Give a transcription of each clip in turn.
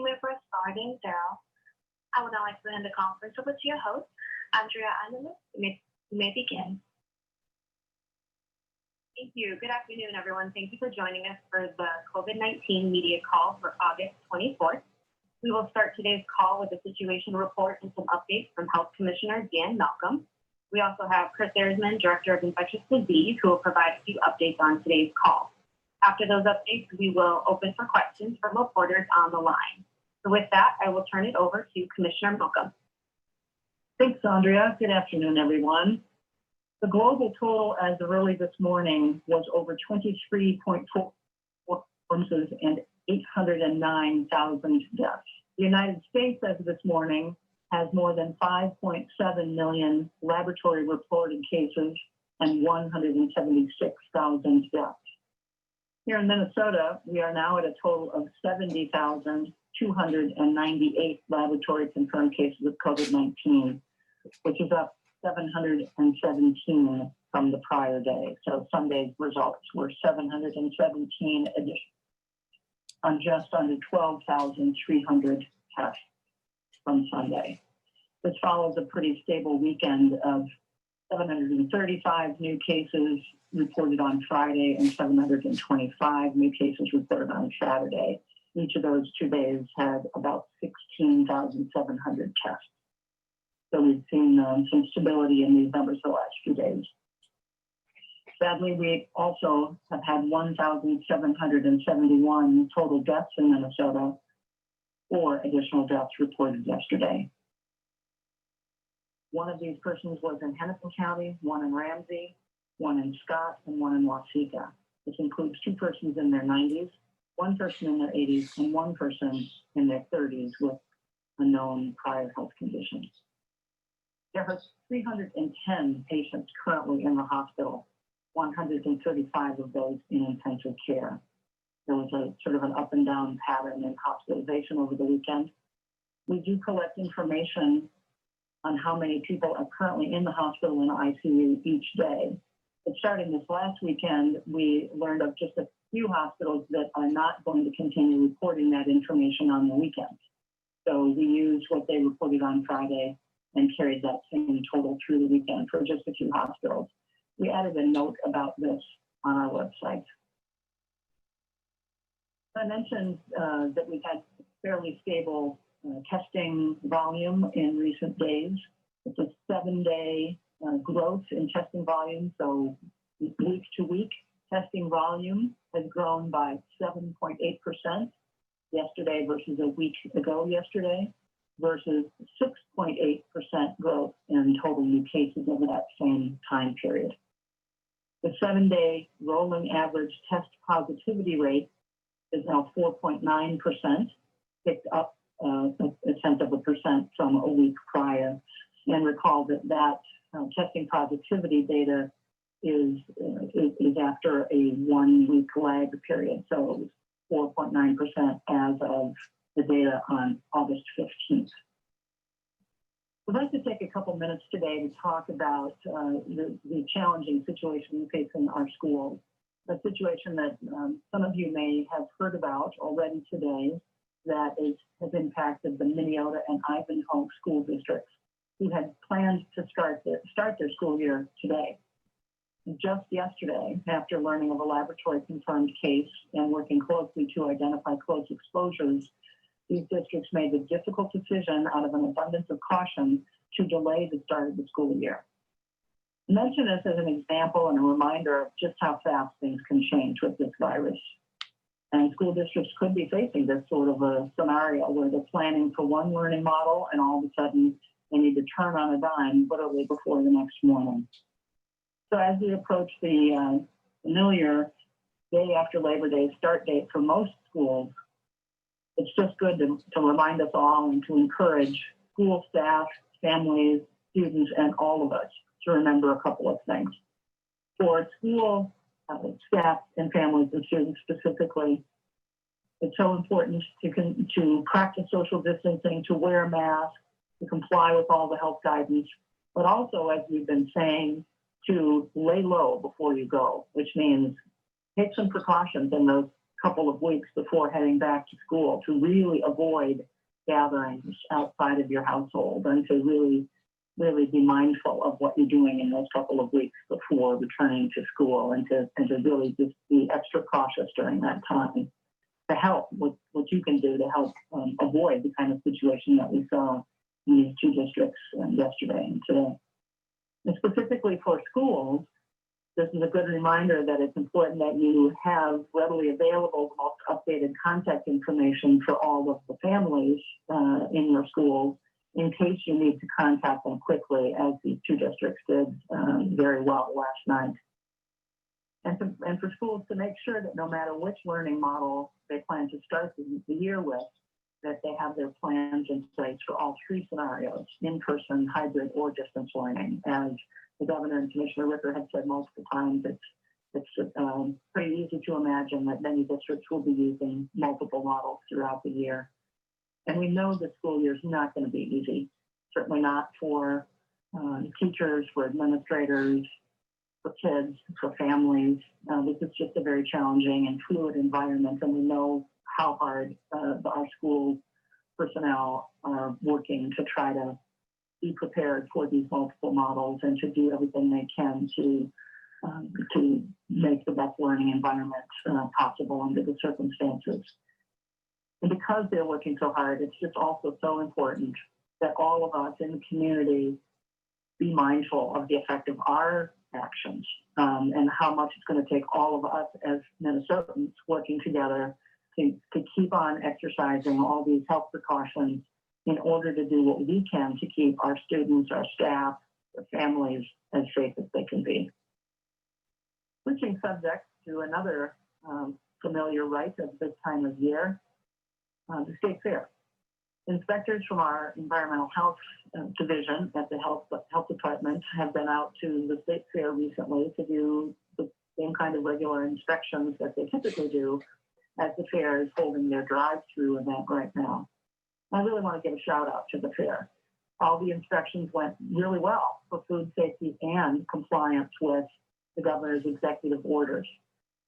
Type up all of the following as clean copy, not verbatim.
you may press star then zero. I would now like to hand the conference over to your host, Andrea Animus. You may begin. Thank you. Good afternoon, everyone. Thank you for joining us for the COVID-19 media call for August 24th. We will start today's call with a situation report and some updates from Health Commissioner Dan Malcolm. We also have Chris Erzman, Director of Infectious Disease, who will provide a few updates on today's call. After those updates, we will open for questions from reporters on the line. So with that, I will turn it over to Commissioner Malcolm. Thanks, Andrea. Good afternoon, everyone. The global total as of early this morning was over 23.4 influences and 809,000 deaths. The United States as of this morning has more than 5.7 million laboratory reported cases and 176,000 deaths. Here in Minnesota, we are now at a total of 70,298 laboratory confirmed cases of COVID-19, which is up 717 from the prior day. So Sunday's results were 717 additional on just under 12,300 tests from Sunday. This follows a pretty stable weekend of 735 new cases reported on Friday and 725 new cases reported on Saturday. Each of those 2 days had about 16,700 tests. So we've seen some stability in these numbers the last few days. Sadly, we also have had 1,771 total deaths in Minnesota, 4 additional deaths reported yesterday. One of these persons was in Hennepin County, one in Ramsey, one in Scott, and one in Waseca. This includes 2 persons in their 90s, 1 person in their 80s, and 1 person in their 30s with a known prior health condition. There are 310 patients currently in the hospital, 135 of those in intensive care. There was a sort of an up and down pattern in hospitalization over the weekend. We do collect information on how many people are currently in the hospital and ICU each day. But starting this last weekend, we learned of just a few hospitals that are not going to continue reporting that information on the weekends. So we used what they reported on Friday and carried that same total through the weekend for just a few hospitals. We added a note about this on our website. I mentioned that we've had fairly stable testing volume in recent days. It's a 7-day growth in testing volume. So week to week, testing volume has grown by 7.8% yesterday versus a week ago yesterday, versus 6.8% growth in total new cases over that same time period. The 7-day rolling average test positivity rate is now 4.9%, picked up a tenth of a percent from a week prior. And recall that testing positivity data is after a 1-week lag period. So it was 4.9% as of the data on August 15th. I'd like to take a couple minutes today to talk about the challenging situation we face in our schools, a situation that some of you may have heard about already today that has impacted the Minneota and Ivanhoe school districts, who had planned to start their school year today. Just yesterday, after learning of a laboratory confirmed case and working closely to identify close exposures, these districts made the difficult decision out of an abundance of caution to delay the start of the school year. I mention this as an example and a reminder of just how fast things can change with this virus. And school districts could be facing this sort of a scenario where they're planning for one learning model and all of a sudden they need to turn on a dime literally before the next morning. So as we approach the familiar day after Labor Day start date for most schools, it's just good to remind us all and to encourage school staff, families, students, and all of us to remember a couple of things. For school staff and families and students specifically, it's so important to practice social distancing, to wear a mask, to comply with all the health guidance, but also, as we've been saying, to lay low before you go, which means take some precautions in those couple of weeks before heading back to school to really avoid gatherings outside of your household and to really be mindful of what you're doing in those couple of weeks before returning to school and to really just be extra cautious during that time to help what you can do to help avoid the kind of situation that we saw in these two districts yesterday and today. And specifically for schools, this is a good reminder that it's important that you have readily available the most updated contact information for all of the families in your schools in case you need to contact them quickly, as these two districts did very well last night. And for schools to make sure that no matter which learning model they plan to start the year with, that they have their plans in place for all three scenarios, in-person, hybrid, or distance learning. As the governor and Commissioner Ricker have said multiple times, it's pretty easy to imagine that many districts will be using multiple models throughout the year. And we know the school year is not going to be easy, certainly not for teachers, for administrators, for kids, for families. This is just a very challenging and fluid environment, and we know how hard our school personnel are working to try to be prepared for these multiple models and to do everything they can to make the best learning environment possible under the circumstances. And because they're working so hard, it's just also so important that all of us in the community be mindful of the effect of our actions and how much it's going to take all of us as Minnesotans working together to keep on exercising all these health precautions in order to do what we can to keep our students, our staff, their families as safe as they can be. Switching subjects to another familiar right of this time of year, the state fair. Inspectors from our environmental health division at the health department have been out to the state fair recently to do the same kind of regular inspections that they typically do as the fair is holding their drive-through event right now. I really want to give a shout out to the fair. All the inspections went really well for food safety and compliance with the governor's executive orders.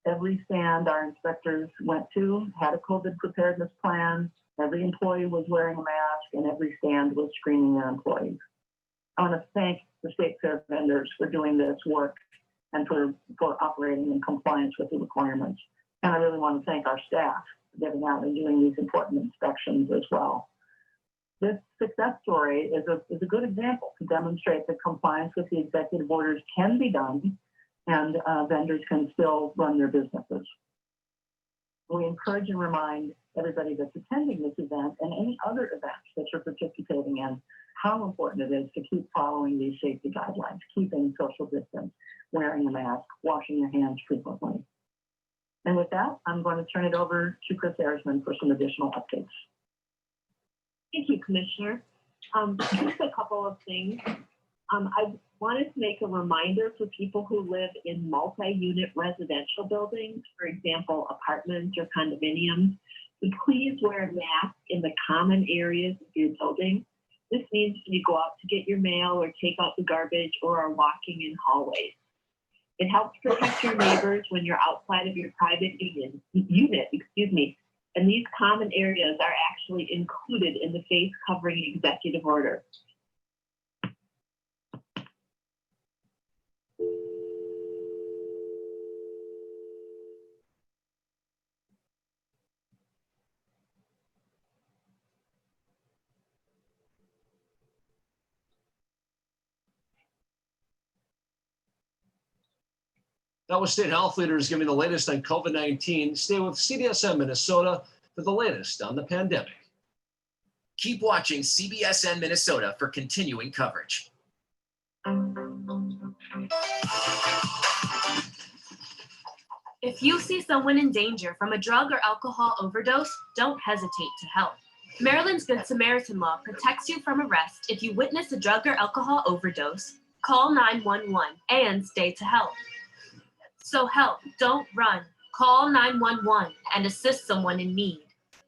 Every stand our inspectors went to had a COVID preparedness plan. Every employee was wearing a mask, and every stand was screening their employees. I want to thank the state fair vendors for doing this work and for operating in compliance with the requirements. And I really want to thank our staff for getting out and doing these important inspections as well. This success story is a good example to demonstrate that compliance with the executive orders can be done and vendors can still run their businesses. We encourage and remind everybody that's attending this event and any other events that you're participating in how important it is to keep following these safety guidelines, keeping social distance, wearing a mask, washing your hands frequently. And with that, I'm going to turn it over to Chris Erisman for some additional updates. Thank you, Commissioner. Just a couple of things. I wanted to make a reminder for people who live in multi-unit residential buildings, for example, apartments or condominiums, to please wear a mask in the common areas of your building. This means when you go out to get your mail or take out the garbage or are walking in hallways. It helps protect your neighbors when you're outside of your private unit, and these common areas are actually included in the face covering executive order. That was state health leaders giving the latest on COVID-19. Stay with CBSN Minnesota for the latest on the pandemic. Keep watching CBSN Minnesota for continuing coverage. If you see someone in danger from a drug or alcohol overdose, don't hesitate to help. Maryland's Good Samaritan Law protects you from arrest if you witness a drug or alcohol overdose. Call 911 and stay to help. So help, don't run. Call 911 and assist someone in need.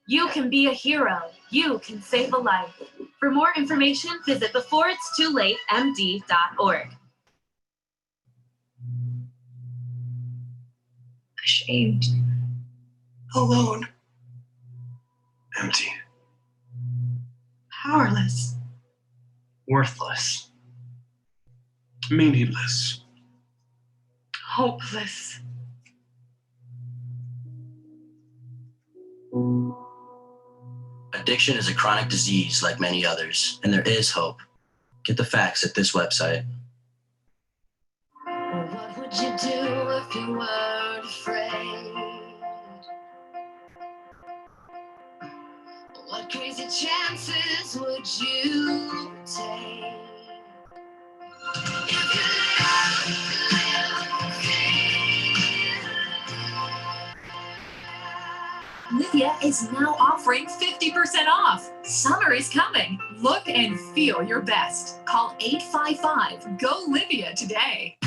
You can be a hero. You can save a life. For more information, visit beforeitstoolatемd.org. Ashamed. alone, empty, Powerless. worthless, meaningless. Hopeless. Addiction is a chronic disease like many others, and there is hope. Get the facts at this website. What would you do if you weren't afraid? What crazy chances would you take? If you Livia is now offering 50% off. Summer is coming. Look and feel your best. Call 855-GO-LIVIA today.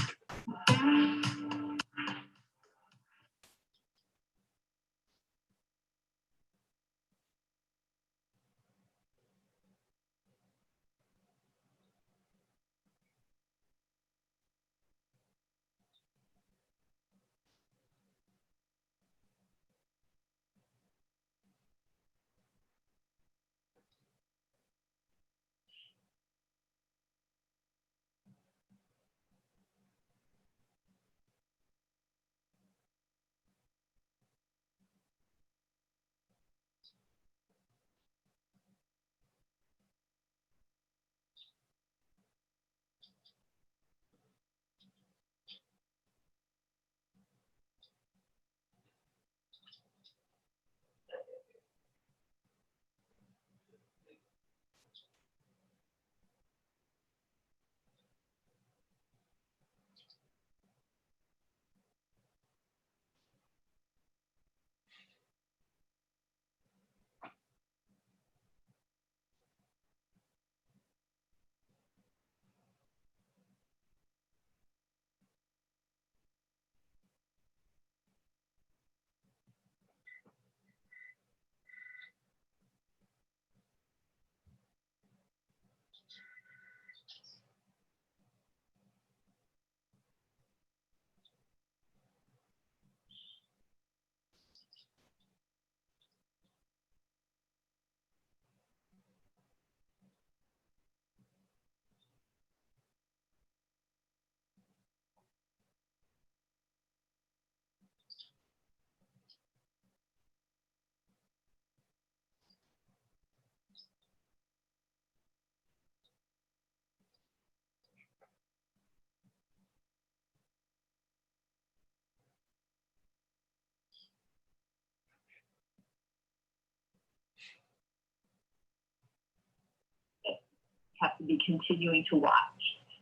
Have to be continuing to watch,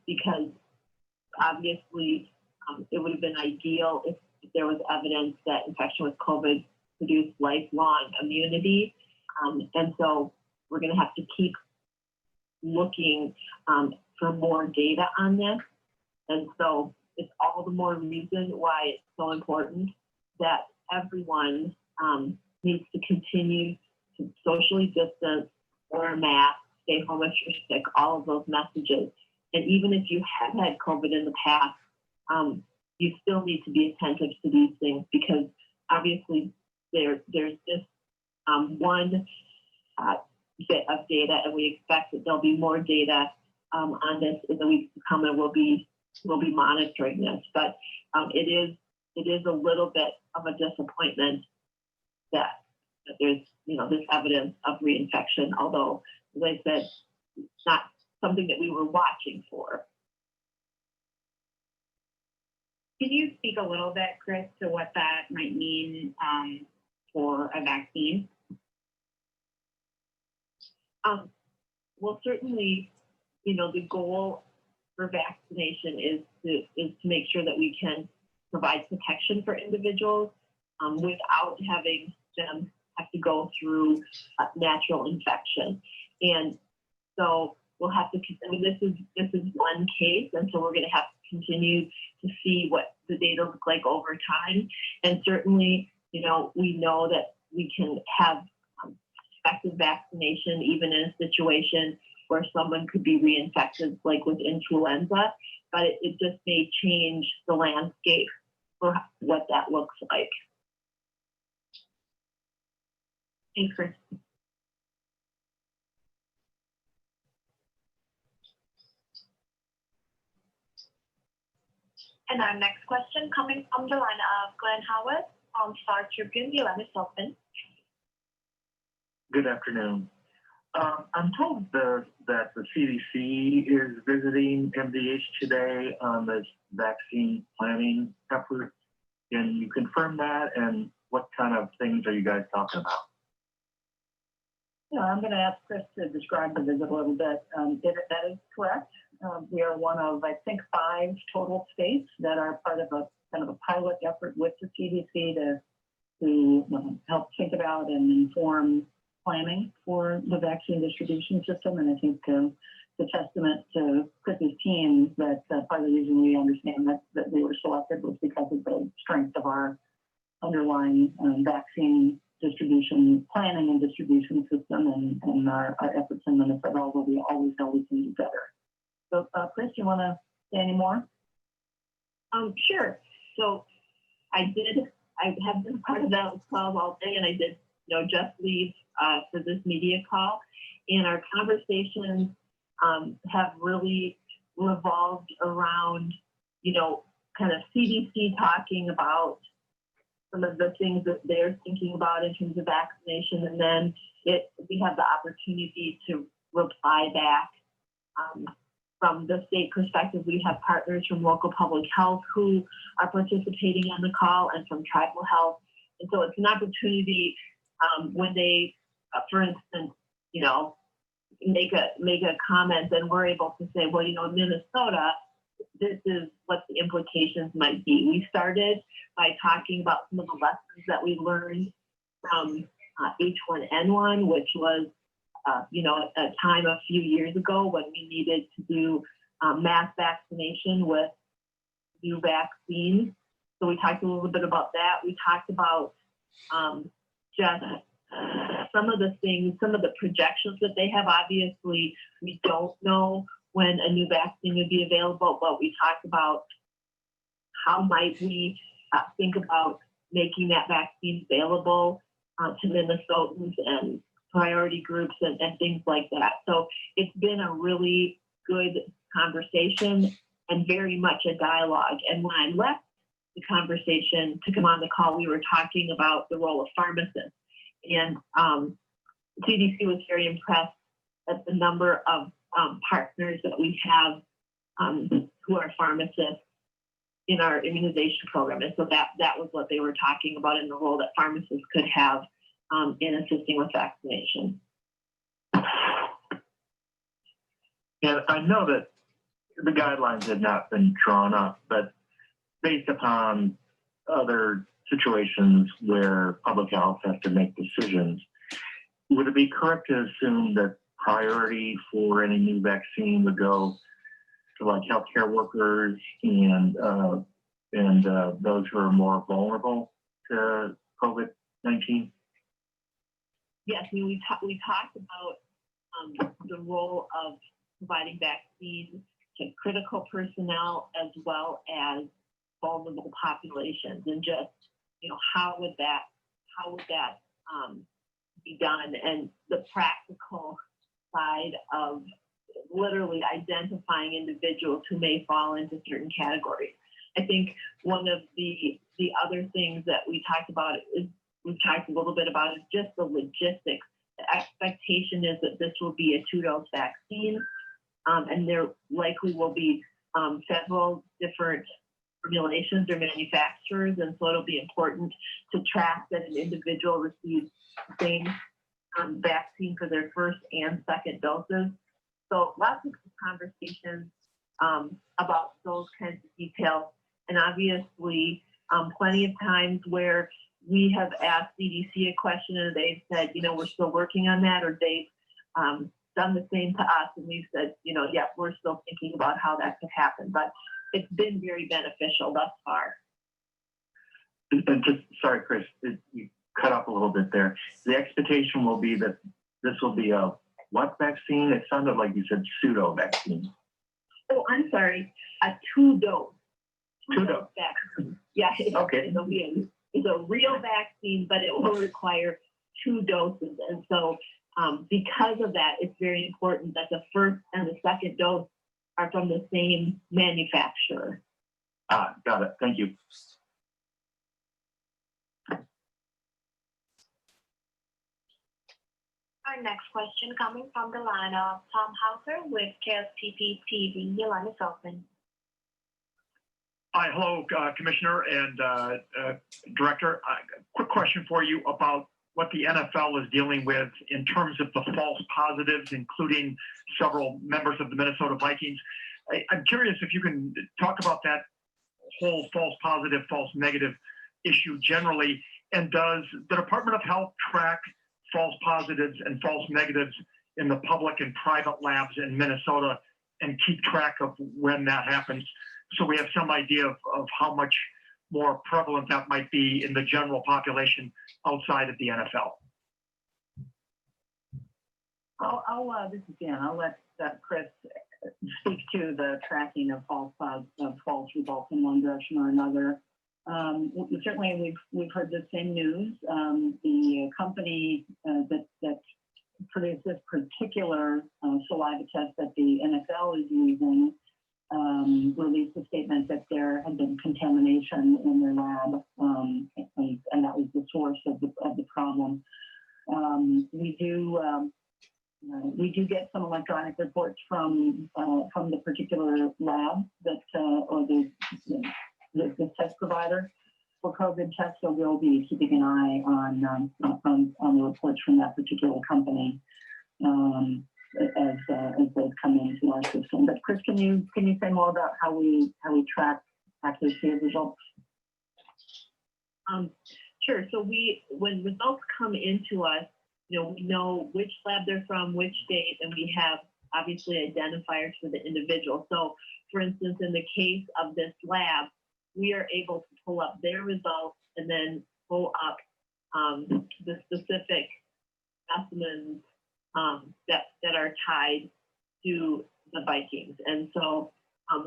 because obviously it would have been ideal if there was evidence that infection with COVID produced lifelong immunity. And so we're going to have to keep looking for more data on this. And so it's all the more reason why it's so important that everyone needs to continue to socially distance, wear a mask, stay home if you're sick, all of those messages. And even if you have had COVID in the past, you still need to be attentive to these things, because obviously there's this one bit of data, and we expect that there'll be more data on this in the weeks to come, and we'll be monitoring this. But it is a little bit of a disappointment that there's this evidence of reinfection, although, as I said, it's not something that we were watching for. Can you speak a little bit, Chris, to what that might mean for a vaccine? Well, certainly, the goal for vaccination is to make sure that we can provide protection for individuals without having them have to go through natural infection. And so we'll have to, this is one case, and so we're going to have to continue to see what the data look like over time. And certainly, we know that we can have effective vaccination even in a situation where someone could be reinfected, like with influenza, but it just may change the landscape for what that looks like. Thanks, Chris. And our next question coming from the line of Glenn Howard from Star Tribune. Your line is open. Good afternoon. I'm told that the CDC is visiting MDH today on this vaccine planning effort. Can you confirm that, and what kind of things are you guys talking about? Yeah, I'm going to ask Chris to describe the visit a little bit. That is correct. We are one of, I think, 5 total states that are part of a kind of a pilot effort with the CDC to help think about and inform planning for the vaccine distribution system. And I think the testament to Chris's team that part of the reason we understand that we were selected was because of the strength of our underlying vaccine distribution planning and distribution system and our efforts in Minnesota, although we always know we can do better. So Chris, you want to say any more? Sure. So I have been part of that call all day, and I did, just leave for this media call. And our conversations have really revolved around, kind of CDC talking about some of the things that they're thinking about in terms of vaccination. And then we have the opportunity to reply back. From the state perspective, we have partners from local public health who are participating on the call and from tribal health. And so it's an opportunity when they, for instance, make a comment, and we're able to say, well, in Minnesota, this is what the implications might be. We started by talking about some of the lessons that we learned from H1N1, which was a time a few years ago when we needed to do mass vaccination with new vaccines. So we talked a little bit about that. We talked about just some of the things, some of the projections that they have. Obviously, we don't know when a new vaccine would be available, but we talked about how might we think about making that vaccine available to Minnesotans and priority groups and things like that. So it's been a really good conversation and very much a dialogue. And when I left the conversation to come on the call, we were talking about the role of pharmacists. And CDC was very impressed at the number of partners that we have who are pharmacists in our immunization program. And so that was what they were talking about, in the role that pharmacists could have in assisting with vaccination. And I know that the guidelines had not been drawn up, but based upon other situations where public health has to make decisions, would it be correct to assume that priority for any new vaccine would go to like healthcare workers and those who are more vulnerable to COVID-19? Yes, we talked about the role of providing vaccines to critical personnel as well as vulnerable populations, and just how would that be done, and the practical side of literally identifying individuals who may fall into certain categories. I think one of the other things that we talked about is we've talked a little bit about is just the logistics. The expectation is that this will be a 2-dose vaccine, and there likely will be several different formulations or manufacturers, and so it'll be important to track that an individual receives the same vaccine for their first and second doses. So lots of conversations about those kinds of details, and obviously plenty of times where we have asked CDC a question and they've said, we're still working on that, or they've done the same to us, and we've said, yeah, we're still thinking about how that could happen. But it's been very beneficial thus far. And just, sorry, Chris, you cut up a little bit there. The expectation will be that this will be a what vaccine? It sounded like you said pseudo vaccine. Oh, I'm sorry, a 2-dose. 2-dose vaccine. Yeah, okay. It's a real vaccine, but it will require 2 doses. And so because of that, it's very important that the first and the second dose are from the same manufacturer. Got it. Thank you. Our next question coming from the line of Tom Hauser with KSTP TV. Your line is open. Hi, hello, Commissioner and Director. Quick question for you about what the NFL is dealing with in terms of the false positives, including several members of the Minnesota Vikings. I'm curious if you can talk about that whole false positive, false negative issue generally, and does the Department of Health track false positives and false negatives in the public and private labs in Minnesota and keep track of when that happens, so we have some idea of how much more prevalent that might be in the general population outside of the NFL? This is Jan. I'll let Chris speak to the tracking of false results in one direction or another. Certainly, we've heard the same news. The company that produced this particular saliva test that the NFL is using released a statement that there had been contamination in their lab, and that was the source of the problem. We do get some electronic reports from the particular lab that or the test provider for COVID tests, so we'll be keeping an eye on the reports from that particular company as those come into our system. But Chris, can you say more about how we track accuracy of results? Sure. So when results come into us, we know which lab they're from, which state, and we have obviously identifiers for the individual. So for instance, in the case of this lab, we are able to pull up their results and then pull up the specific specimens that are tied to the Vikings. And so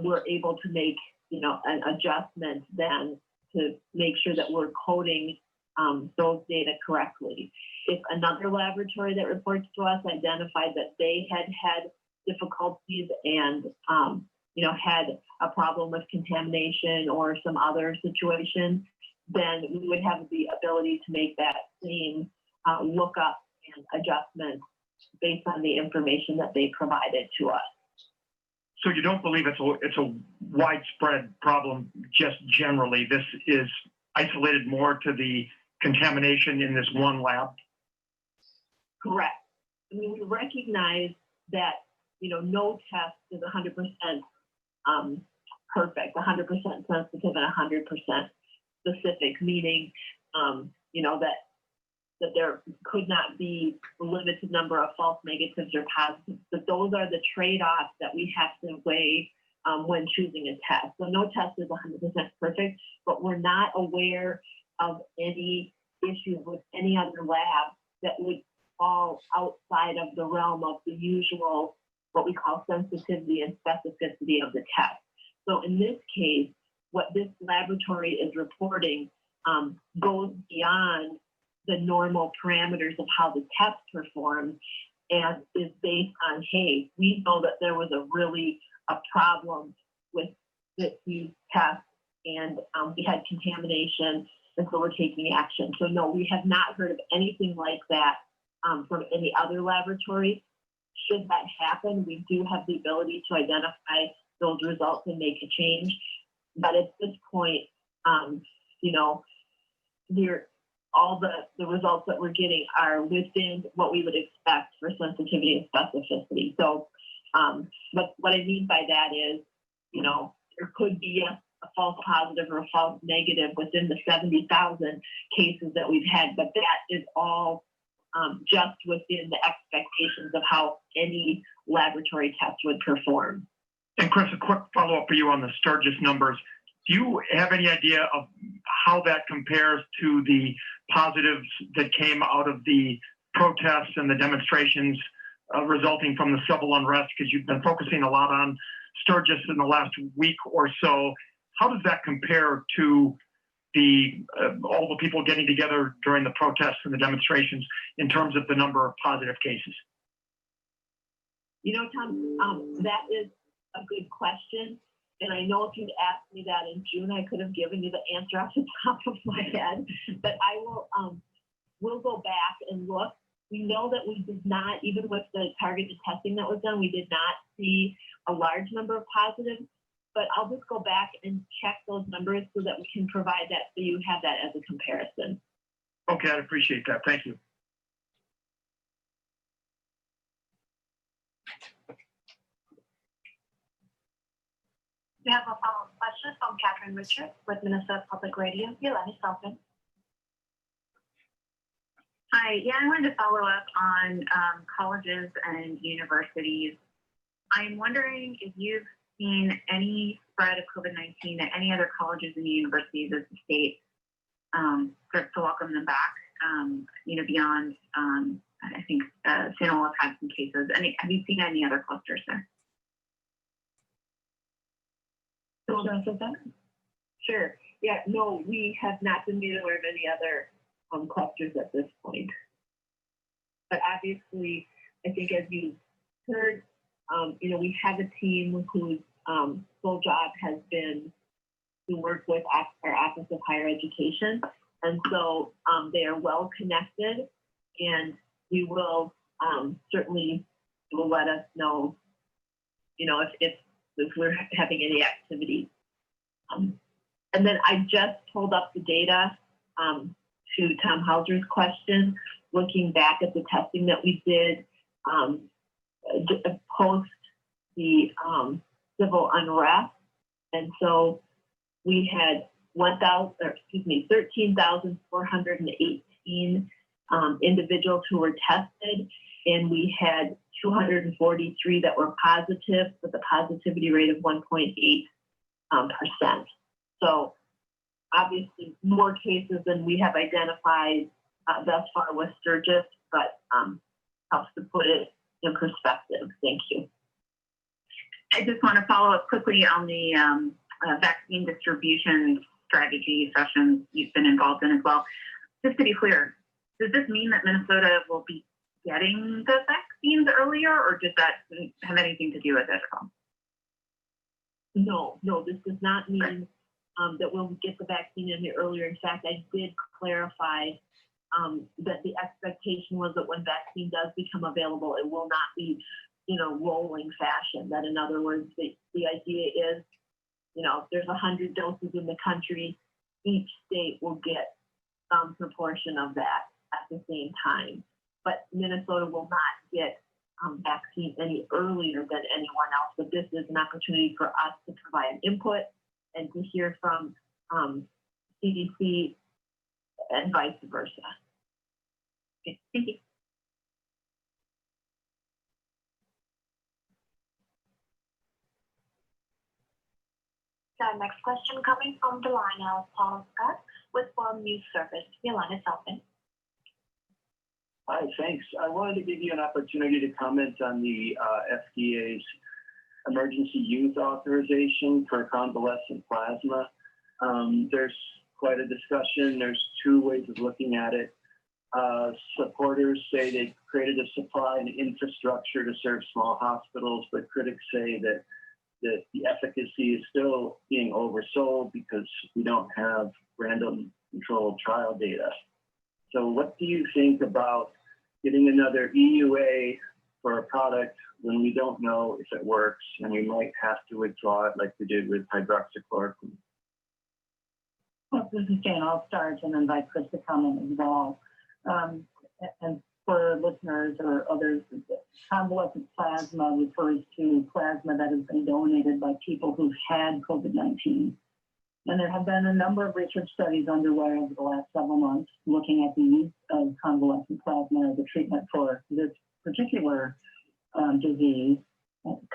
we're able to make, an adjustment then to make sure that we're coding those data correctly. If another laboratory that reports to us identified that they had difficulties and had a problem with contamination or some other situation, then we would have the ability to make that same lookup and adjustment based on the information that they provided to us. So you don't believe it's a widespread problem just generally? This is isolated more to the contamination in this one lab? Correct. We recognize that, no test is 100% perfect, 100% sensitive, and 100% specific, meaning, that there could not be a limited number of false negatives or positives. But those are the trade-offs that we have to weigh when choosing a test. So no test is 100% perfect, but we're not aware of any issues with any other lab that would fall outside of the realm of the usual, what we call sensitivity and specificity of the test. So in this case, what this laboratory is reporting goes beyond the normal parameters of how the test performs and is based on, hey, we know that there was a problem with these tests and we had contamination, and so we're taking action. So no, we have not heard of anything like that from any other laboratory. Should that happen, we do have the ability to identify those results and make a change. But at this point, all the results that we're getting are within what we would expect for sensitivity and specificity. So what I mean by that is, there could be a false positive or a false negative within the 70,000 cases that we've had, but that is all just within the expectations of how any laboratory test would perform. And Chris, a quick follow-up for you on the Sturgis numbers. Do you have any idea of how that compares to the positives that came out of the protests and the demonstrations resulting from the civil unrest? Because you've been focusing a lot on Sturgis in the last week or so. How does that compare to all the people getting together during the protests and the demonstrations in terms of the number of positive cases? You know, Tom, that is a good question. And I know if you'd asked me that in June, I could have given you the answer off the top of my head. But I will, we'll go back and look. We know that we did not, even with the targeted testing that was done, we did not see a large number of positives. But I'll just go back and check those numbers so that we can provide that so you have that as a comparison. Okay, I appreciate that. Thank you. We have a follow-up question from Catherine Richards with Minnesota Public Radio. Your line is open. Hi, yeah, I wanted to follow up on colleges and universities. I'm wondering if you've seen any spread of COVID-19 at any other colleges and universities as the state starts to welcome them back, beyond, I think San Luis had some cases. Have you seen any other clusters there? Sure. Yeah, no, we have not been made aware of any other clusters at this point. But obviously, I think as you heard, we have a team whose sole job has been to work with our Office of Higher Education. And so they are well connected, and we will certainly let us know, if we're having any activity. And then I just pulled up the data to Tom Hauser's question, looking back at the testing that we did post the civil unrest. And so we had 13,418 individuals who were tested, and we had 243 that were positive with a positivity rate of 1.8%. So obviously more cases than we have identified thus far with Sturgis, but helps to put it in perspective. Thank you. I just want to follow up quickly on the vaccine distribution strategy sessions you've been involved in as well. Just to be clear, does this mean that Minnesota will be getting the vaccines earlier, or does that have anything to do with it at all? No, this does not mean that we'll get the vaccine in here earlier. In fact, I did clarify that the expectation was that when vaccine does become available, it will not be, rolling fashion. That, in other words, the idea is, if there's 100 doses in the country, each state will get some proportion of that at the same time. But Minnesota will not get vaccine any earlier than anyone else. But this is an opportunity for us to provide input and to hear from CDC and vice versa. Okay, thank you. The next question coming from the line of Paul Scott with Forum News Service. Your line is open. Hi, thanks. I wanted to give you an opportunity to comment on the FDA's emergency use authorization for convalescent plasma. There's quite a discussion. There's two ways of looking at it. Supporters say they created a supply and infrastructure to serve small hospitals, but critics say that the efficacy is still being oversold because we don't have random controlled trial data. So what do you think about getting another EUA for a product when we don't know if it works and we might have to withdraw it like we did with hydroxychloroquine? Well, this is Jane. I'll start and invite Chris to comment as well. And for listeners or others, convalescent plasma refers to plasma that has been donated by people who've had COVID-19. And there have been a number of research studies underway over the last several months looking at the use of convalescent plasma as a treatment for this particular disease.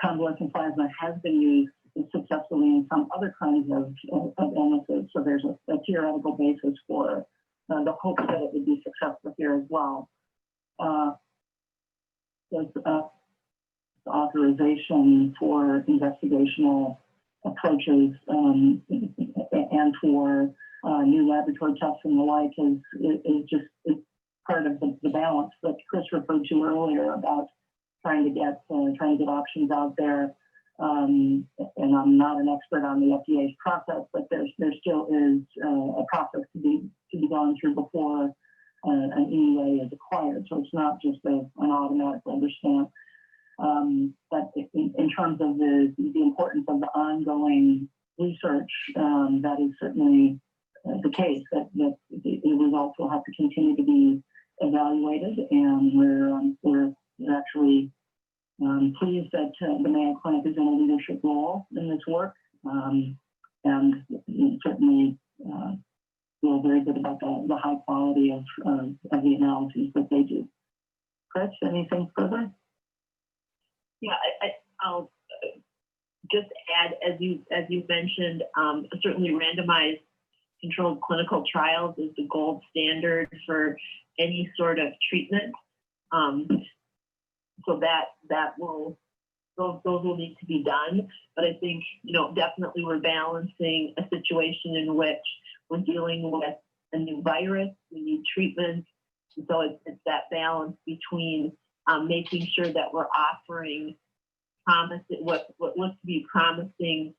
Convalescent plasma has been used successfully in some other kinds of illnesses. So there's a theoretical basis for the hope that it would be successful here as well. There's authorization for investigational approaches and for new laboratory tests and the like is just part of the balance that Chris referred to earlier about trying to get options out there. And I'm not an expert on the FDA's process, but there still is a process to be gone through before an EUA is acquired. So it's not just an automatic rubber stamp. But in terms of the importance of the ongoing research, that is certainly the case, that the results will have to continue to be evaluated, and we're actually pleased that the Mayo Clinic is in a leadership role in this work, and certainly feel very good about the high quality of the analyses that they do. Chris, anything further? Yeah, I'll just add, as you mentioned, certainly randomized controlled clinical trials is the gold standard for any sort of treatment. So those will need to be done. But I think, definitely we're balancing a situation in which we're dealing with a new virus, we need treatment. And so it's that balance between making sure that we're offering what looks to be promising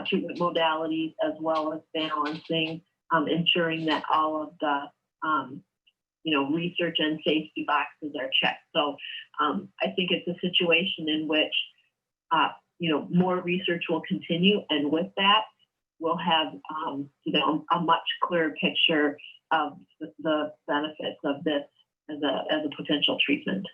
treatment modalities, as well as balancing ensuring that all of the research and safety boxes are checked. So I think it's a situation in which more research will continue, and with that, we'll have a much clearer picture of the benefits of this as a potential treatment.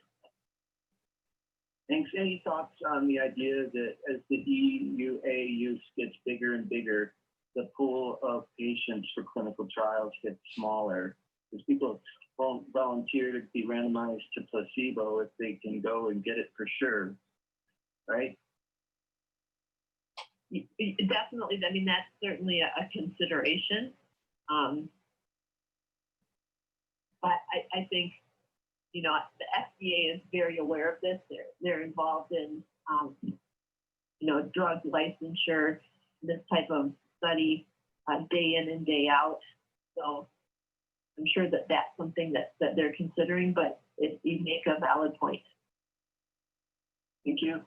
Thanks. Any thoughts on the idea that as the EUA use gets bigger and bigger, the pool of patients for clinical trials gets smaller? Because people won't volunteer to be randomized to placebo if they can go and get it for sure, right? Definitely. I mean, that's certainly a consideration. But I think, the FDA is very aware of this. They're involved in, drug licensure, this type of study, day in and day out. So I'm sure that that's something that they're considering, but you make a valid point. Thank you.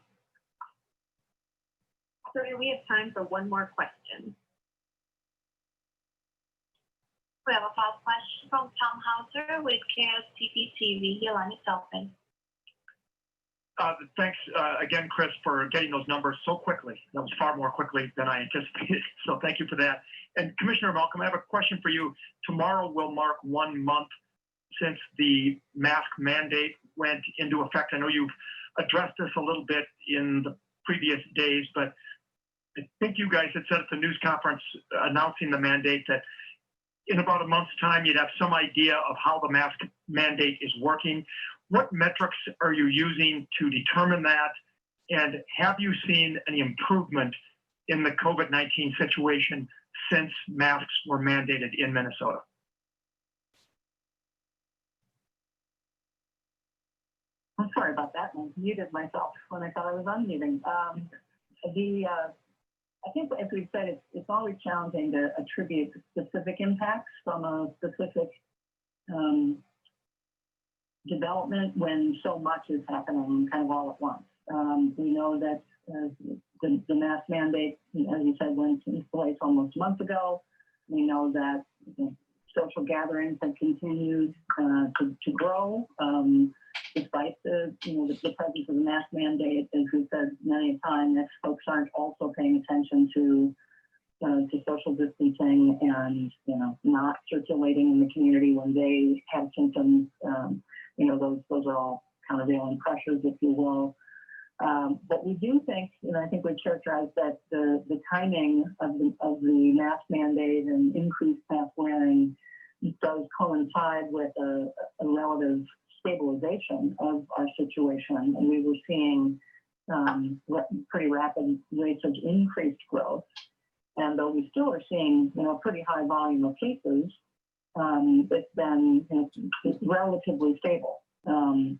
So we have time for one more question. We have a follow-up question from Tom Hauser with KSTP TV. Your line is open. Thanks again, Chris, for getting those numbers so quickly. That was far more quickly than I anticipated. So thank you for that. And Commissioner Malcolm, I have a question for you. Tomorrow will mark 1 month since the mask mandate went into effect. I know you've addressed this a little bit in the previous days, but I think you guys had said at the news conference announcing the mandate that in about a month's time, you'd have some idea of how the mask mandate is working. What metrics are you using to determine that? And have you seen any improvement in the COVID-19 situation since masks were mandated in Minnesota? I'm sorry about that. I muted myself when I thought I was unmuting. I think, as we've said, it's always challenging to attribute specific impacts from a specific development when so much is happening kind of all at once. We know that the mask mandate, as you said, went into place almost a month ago. We know that social gatherings have continued to grow. Despite the presence of the mask mandate, as we've said many times, if folks aren't also paying attention to social distancing and not circulating in the community when they have symptoms, those are all countervailing pressures, if you will. But we do think, I think we characterize that the timing of the mask mandate and increased mask wearing does coincide with a relative stabilization of our situation, and we were seeing pretty rapid rates of increased growth. And though we still are seeing a pretty high volume of cases, it's been relatively stable. And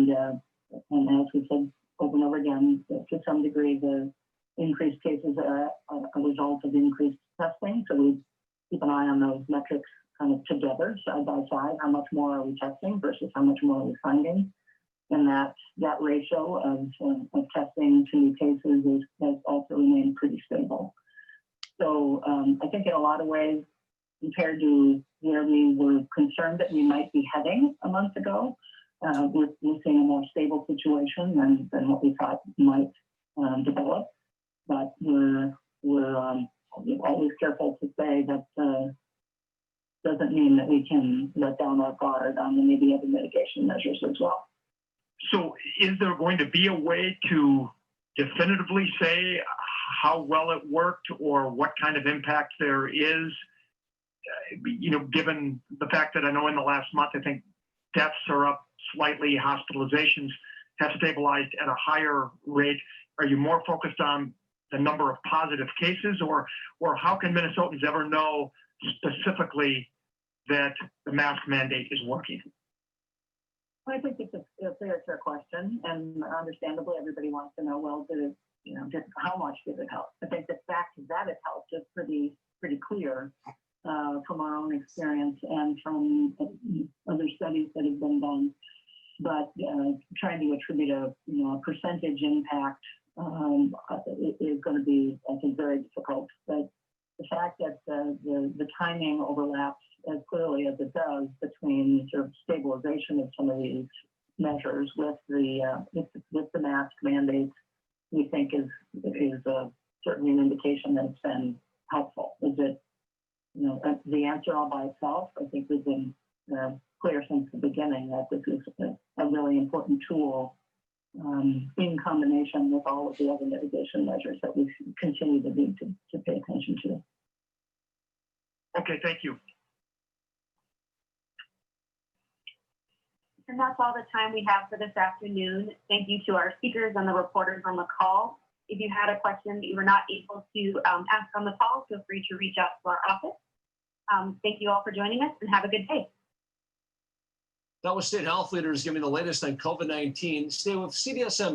as we said over and over again, to some degree, the increased cases are a result of increased testing. So we keep an eye on those metrics kind of together, side by side. How much more are we testing versus how much more are we finding? And that ratio of testing to new cases has also remained pretty stable. So I think in a lot of ways, compared to where we were concerned that we might be heading a month ago, we're seeing a more stable situation than what we thought might develop. But we're always careful to say that doesn't mean that we can let down our guard on any of the other mitigation measures as well. So is there going to be a way to definitively say how well it worked or what kind of impact there is? Given the fact that I know in the last month, I think deaths are up slightly, hospitalizations have stabilized at a higher rate. Are you more focused on the number of positive cases, or how can Minnesotans ever know specifically that the mask mandate is working? I think it's a fair question, and understandably, everybody wants to know, well, how much did it help? I think the fact that it helped is pretty clear from our own experience and from other studies that have been done. But trying to attribute a percentage impact is going to be, I think, very difficult. But the fact that the timing overlaps as clearly as it does between sort of stabilization of some of these measures with the mask mandates, we think is certainly an indication that it's been helpful. Is it, the answer all by itself? I think we've been clear since the beginning that this is a really important tool in combination with all of the other mitigation measures that we continue to need to pay attention to. Okay, thank you. And that's all the time we have for this afternoon. Thank you to our speakers and the reporters on the call. If you had a question that you were not able to ask on the call, feel free to reach out to our office. Thank you all for joining us and have a good day. That was state health leaders giving the latest on COVID-19. Stay with CBSM.